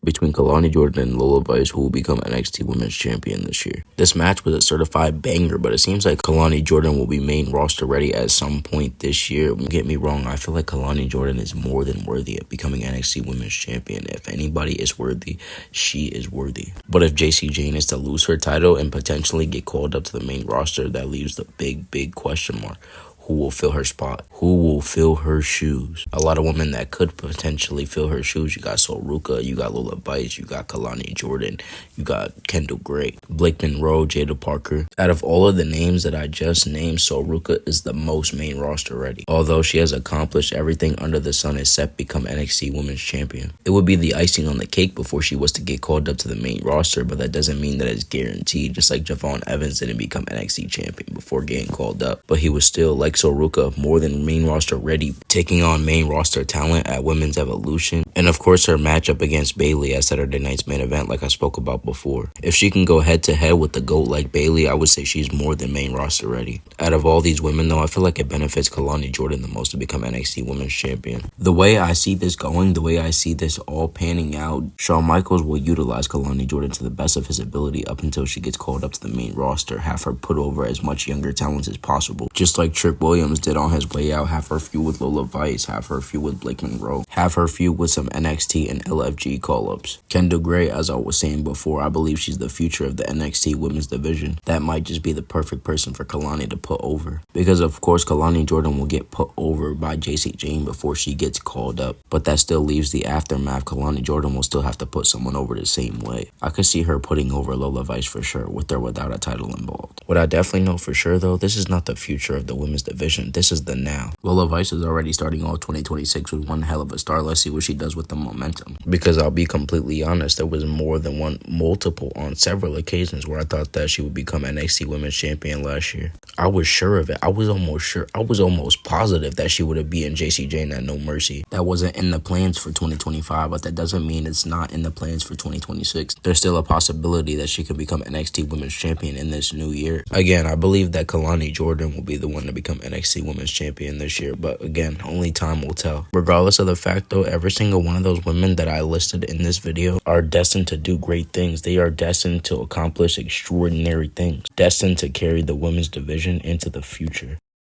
between Kalani Jordan and Lola Vice, who will become NXT Women's Champion this year. This match was a certified banger, but it seems like Kalani Jordan will be main roster ready at some point this year. Don't get me wrong, I feel like Kalani Jordan is more than worthy of becoming NXT Women's Champion. If anybody is worthy, she is worthy. But if Jacy Jayne is to lose her title and potentially get called up to the main roster, that leaves the big question mark. Who will fill her spot? Who will fill her shoes? A lot of women that could potentially fill her shoes. You got Sol Ruca, you got Lola Vice, you got Kalani Jordan, you got Kendall Gray, Blake Monroe, Jada Parker. Out of all of the names that I just named, Sol Ruca is the most main roster ready. Although she has accomplished everything under the sun except become NXT Women's Champion. It would be the icing on the cake before she was to get called up to the main roster, but that doesn't mean that it's guaranteed. Just like Javon Evans didn't become NXT Champion before getting called up, but he was still, like Sol Ruca, more than main roster ready, taking on main roster talent at Women's Evolution. And of course her matchup against Bayley at Saturday night's main event, like I spoke about before. If she can go head to head with the GOAT like Bayley, I would say she's more than main roster ready. Out of all these women though, I feel like it benefits Kalani Jordan the most to become NXT Women's Champion. The way I see this going, the way I see this all panning out, Shawn Michaels will utilize Kalani Jordan to the best of his ability up until she gets called up to the main roster, have her put over as much younger talent as possible. Just like Trick Williams did on his way out, have her feud with Lola Vice, have her feud with Blake Monroe, have her feud with some NXT and LFG call-ups. Kendall Gray, as I was saying before, I believe she's the future of the NXT women's division. That might just be the perfect person for Kalani to put over. Because of course Kalani Jordan will get put over by Jacy Jayne before she gets called up. But that still leaves the aftermath. Kalani Jordan will still have to put someone over the same way. I could see her putting over Lola Vice for sure, with or without a title involved. What I definitely know for sure though, this is not the future of the women's division. This is the now. Lola Vice is already starting all 2026 with one hell of a start. Let's see what she does with the momentum. Because I'll be completely honest, there was multiple on several occasions where I thought that she would become NXT Women's Champion last year. I was sure of it. I was almost positive that she would have beaten Jacy Jayne at No Mercy. That wasn't in the plans for 2025, but that doesn't mean it's not in the plans for 2026. There's still a possibility that she could become NXT Women's Champion in this new year. Again, I believe that Kalani Jordan will be the one to become NXT Women's Champion this year, but again, only time will tell. Regardless of the fact though, every single one of those women that I listed in this video are destined to do great things. They are destined to accomplish extraordinary things, destined to carry the women's division into the future.